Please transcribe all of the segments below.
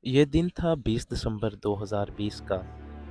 ये दिन था 20 दिसंबर 2020 का,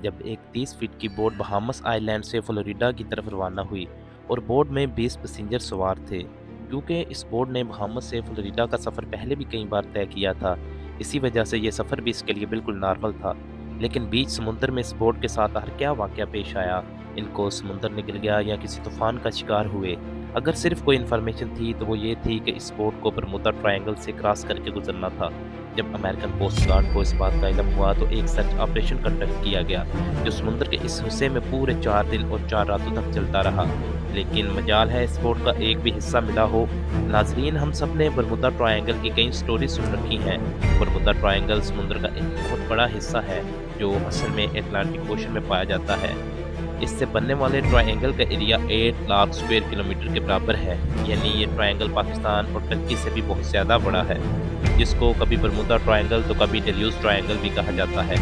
जब एक 30 फीट की बोट बहामस आइलैंड से फ्लोरिडा की तरफ रवाना हुई और बोट में 20 पैसेंजर सवार थे। क्योंकि इस बोट ने बहामस से फ्लोरिडा का सफ़र पहले भी कई बार तय किया था, इसी वजह से ये सफ़र भी इसके लिए बिल्कुल नॉर्मल था। लेकिन बीच समुंदर में इस बोट के साथ आखिर क्या वाक़या पेश आया, इनको समुंदर निकल गया या किसी तूफ़ान का शिकार हुए? अगर सिर्फ कोई इन्फॉर्मेशन थी तो वो ये थी कि इस बोट को बरमूदा ट्रायंगल से क्रॉस करके गुजरना था। जब अमेरिकन कोस्ट गार्ड को इस बात का इल्म हुआ तो एक सर्च ऑपरेशन कंडक्ट किया गया, जो समुद्र के इस हिस्से में पूरे 4 दिन और 4 रातों तक चलता रहा। लेकिन मजाल है इस बोट का एक भी हिस्सा मिला हो। नाजरीन, हम सब ने बरमुदा ट्रायंगल की कई स्टोरी सुन रखी हैं। बरमुदा ट्रायंगल समुद्र का एक बहुत बड़ा हिस्सा है, जो असल में अटलांटिक ओशन में पाया जाता है। इससे बनने वाले ट्रायंगल का एरिया 8 लाख स्क्वायर किलोमीटर के बराबर है, यानी ये ट्रायंगल पाकिस्तान और टर्की से भी बहुत ज़्यादा बड़ा है, जिसको कभी बरमुदा ट्रायंगल तो कभी डेल्यूज ट्रायंगल भी कहा जाता है।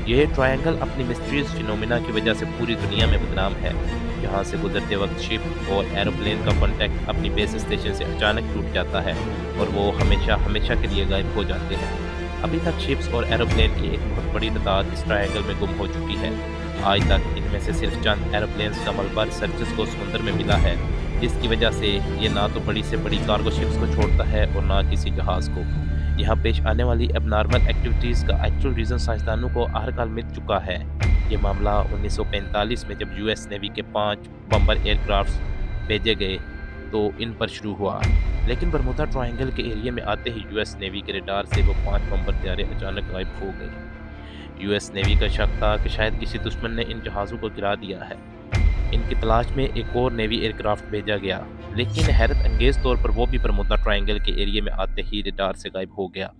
यह ट्रायंगल अपनी मिस्ट्रीज फिनोमिना की वजह से पूरी दुनिया में बदनाम है, जहाँ से गुजरते वक्त शिप और एरोप्लेन का कॉन्टैक्ट अपनी बेस स्टेशन से अचानक टूट जाता है और वो हमेशा हमेशा के लिए गायब हो जाते हैं। अभी तक शिप्स और एरोप्लेन की एक बहुत बड़ी तादाद इस ट्रायंगल में गुम हो चुकी है। आज तक इनमें से सिर्फ चंद एरोप्लेन्स का मलबा रिसर्चर्स को समुद्र में मिला है, जिसकी वजह से ये ना तो बड़ी से बड़ी कार्गो शिप्स को छोड़ता है और ना किसी जहाज़ को। यहाँ पेश आने वाली एबनॉर्मल एक्टिविटीज़ का एक्चुअल रीज़न साइंसदानों को हर मिल चुका है। ये मामला 1945 में जब यूएस नेवी के 5 बम्बर एयरक्राफ्ट भेजे गए तो इन पर शुरू हुआ। लेकिन बरमुदा ट्रायंगल के एरिया में आते ही यूएस नेवी के रडार से वो 5 बम्बर तैयारे अचानक गायब हो गए। यूएस नेवी का शक था कि शायद किसी दुश्मन ने इन जहाज़ों को गिरा दिया है। इनकी तलाश में एक और नेवी एयरक्राफ्ट भेजा गया, लेकिन हैरत अंगेज तौर पर वो भी बरमुदा ट्रायंगल के एरिया में आते ही रडार से गायब हो गया।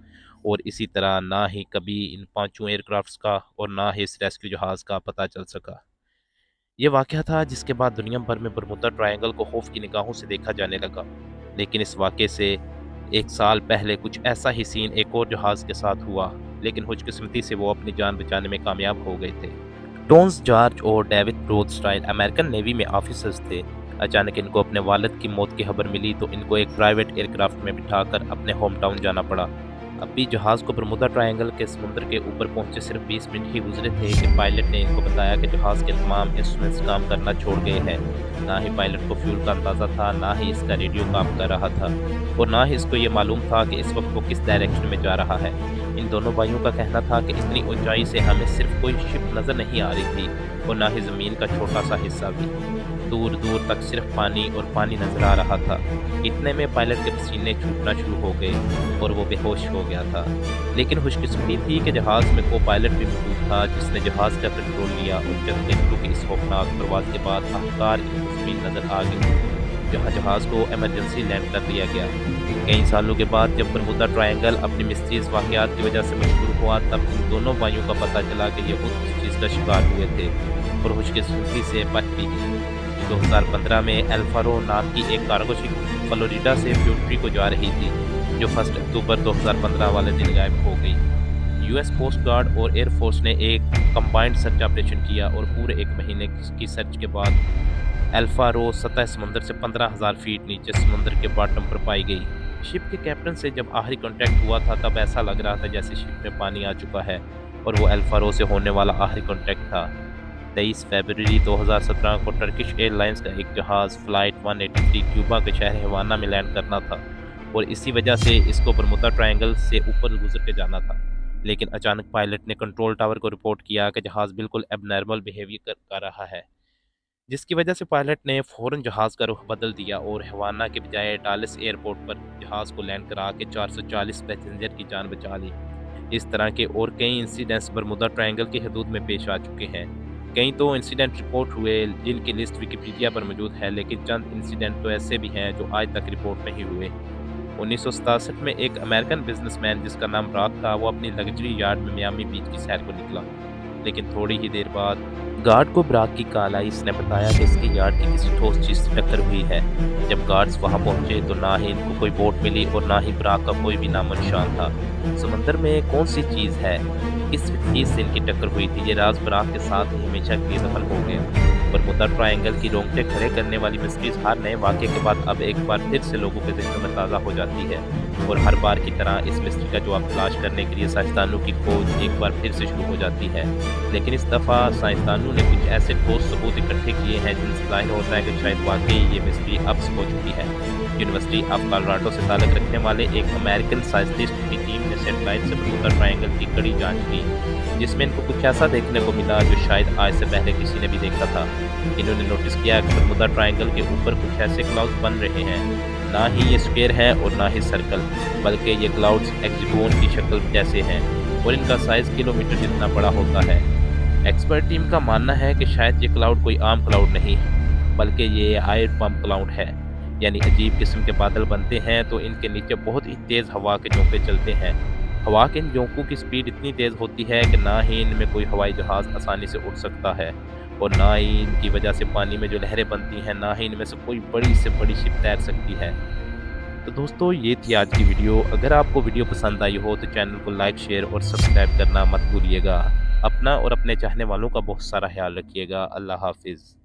और इसी तरह ना ही कभी इन पांचों एयरक्राफ्ट्स का और ना ही इस रेस्क्यू जहाज़ का पता चल सका। ये वाक़या था जिसके बाद दुनिया भर में बरमुदा ट्रायंगल को खौफ की निगाहों से देखा जाने लगा। लेकिन इस वाक़े से 1 साल पहले कुछ ऐसा ही सीन एक और जहाज़ के साथ हुआ, लेकिन खुशकिस्मती से वो अपनी जान बचाने में कामयाब हो गए थे। टोन्स जॉर्ज और डेविड रोथस्टाइल अमेरिकन नेवी में ऑफिसर्स थे। अचानक इनको अपने वालिद की मौत की खबर मिली तो इनको एक प्राइवेट एयरक्राफ्ट में बिठाकर अपने होम टाउन जाना पड़ा। अभी जहाज़ को बरमुदा ट्रायंगल के समुद्र के ऊपर पहुंचे सिर्फ 20 मिनट ही गुजरे थे कि पायलट ने इनको बताया कि जहाज़ के तमाम इंस्ट्रूमेंट्स काम करना छोड़ गए हैं। ना ही पायलट को फ्यूल का अंदाज़ा था, ना ही इसका रेडियो काम कर रहा था और ना ही इसको ये मालूम था कि इस वक्त वो किस डायरेक्शन में जा रहा है। इन दोनों भाइयों का कहना था कि इतनी ऊंचाई से हमें सिर्फ कोई शिप नज़र नहीं आ रही थी और ना ही ज़मीन का छोटा सा हिस्सा भी। दूर दूर तक सिर्फ पानी और पानी नजर आ रहा था। इतने में पायलट के पसीने छूटना शुरू हो गए और वो बेहोश हो गया था। लेकिन खुशकिस्मती थी कि जहाज़ में को पायलट भी मौजूद था, जिसने जहाज़ का कंट्रोल लिया और चंद मिनटों की इस खौफनाक परवाज़ के बाद आखिरकार इनको ज़मीन नज़र आ गई, जहाँ जहाज़ को इमरजेंसी लैंड कर दिया गया। कई सालों के बाद जब बरमुदा ट्रायंगल अपनी मिस्टीरियस वाक़यात की वजह से मशहूर हुआ, तब इन दोनों भाइयों का पता चला कि ये खुद इस चीज़ का शिकार हुए थे और खुशकिस्मती से बच भी गए। 2015 में एल्फारो नाम की एक कार्गो शिप फ्लोरिडा से प्यूर्टो को जा रही थी, जो 1 अक्टूबर 2015 वाले दिन गायब हो गई। यूएस कोस्ट गार्ड और एयरफोर्स ने एक कंबाइंड सर्च ऑपरेशन किया और पूरे 1 महीने की सर्च के बाद एल्फारो सतह समुद्र से 15,000 फीट नीचे समुद्र के बॉटम पर पाई गई। शिप के कैप्टन से जब आखिरी कांटेक्ट हुआ था तब ऐसा लग रहा था जैसे शिप में पानी आ चुका है और वो एल्फारो से होने वाला आखिरी कांटेक्ट था। 23 फरवरी 2017 को टर्किश एयरलाइंस का एक जहाज़ फ्लाइट 183 क्यूबा के शहर हवाना में लैंड करना था और इसी वजह से इसको बरमुदा ट्रायंगल से ऊपर गुजर के जाना था। लेकिन अचानक पायलट ने कंट्रोल टावर को रिपोर्ट किया कि जहाज़ बिल्कुल एबनॉर्मल बिहेवियर कर रहा है, जिसकी वजह से पायलट ने फ़ौरन जहाज़ का रुख बदल दिया और हवाना के बजाय डालस एयरपोर्ट पर जहाज़ को लैंड करा के 440 पैसेंजर की जान बचा ली। इस तरह के और कई इंसिडेंट्स बरमुदा ट्रायंगल की हदूद में पेश आ चुके हैं। कई तो इंसिडेंट रिपोर्ट हुए जिनकी लिस्ट विकिपीडिया पर मौजूद है, लेकिन चंद इंसिडेंट तो ऐसे भी हैं जो आज तक रिपोर्ट नहीं हुए। 1967 में एक अमेरिकन बिजनेसमैन जिसका नाम ब्राक था, वो अपनी लग्जरी यार्ड में मियामी बीच की सैर को निकला, लेकिन थोड़ी ही देर बाद गार्ड को ब्राक की कॉल आई। इसने बताया कि इसकी यार्ड की किसी ठोस चीज़ से टक्कर हुई है। जब गार्ड्स वहां पहुंचे तो ना ही इनको कोई बोट मिली और ना ही ब्राक का कोई भी नामो निशान था। समंदर में कौन सी चीज़ है किस चीज़ से इनकी टक्कर हुई थी, ये राज बरात के साथ ही हमेशा के लिए दफन हो गया। बरमुदा ट्रायंगल की रोंगटे खड़े करने वाली मिस्ट्रीज हर नए वाक़ये के बाद अब एक बार फिर से लोगों के ज़हनों में ताज़ा हो जाती है और हर बार की तरह इस मिस्ट्री का जवाब तलाश करने के लिए साइंसदानों की खोज एक बार फिर से शुरू हो जाती है। लेकिन इस दफ़ा साइंसदानों ने कुछ ऐसे ठोस सबूत इकट्ठे किए हैं जिनसे ज़ाहिर होता है कि शायद वाक़ई ये मिस्ट्री अब हो चुकी है। यूनिवर्सिटी ऑफ कोलोराडो से ताल्लुक़ रखने वाले एक अमेरिकन साइंटिस्ट की टीम ने सैटेलाइट से बरमूडा ट्रायंगल की कड़ी जांच की, जिसमें इनको कुछ ऐसा देखने को मिला जो शायद आज से पहले किसी ने भी देखा था। इन्होंने नोटिस किया कि बरमूडा ट्रायंगल के ऊपर कुछ ऐसे क्लाउड्स बन रहे हैं, ना ही ये स्क्वायर है और ना ही सर्कल, बल्कि ये क्लाउड्स हेक्सागोन की शक्ल जैसे हैं और इनका साइज़ किलोमीटर जितना बड़ा होता है। एक्सपर्ट टीम का मानना है कि शायद ये क्लाउड कोई आम क्लाउड नहीं, बल्कि ये एयर पम्प क्लाउड है, यानी अजीब किस्म के बादल बनते हैं तो इनके नीचे बहुत ही तेज़ हवा के झोंके चलते हैं। हवा के इन झोंकों की स्पीड इतनी तेज़ होती है कि ना ही इनमें कोई हवाई जहाज़ आसानी से उड़ सकता है और ना ही इनकी वजह से पानी में जो लहरें बनती हैं, ना ही इनमें से कोई बड़ी से बड़ी शिप तैर सकती है। तो दोस्तों, ये थी आज की वीडियो। अगर आपको वीडियो पसंद आई हो तो चैनल को लाइक, शेयर और सब्सक्राइब करना मत भूलिएगा। अपना और अपने चाहने वालों का बहुत सारा ख्याल रखिएगा। अल्लाह हाफिज़।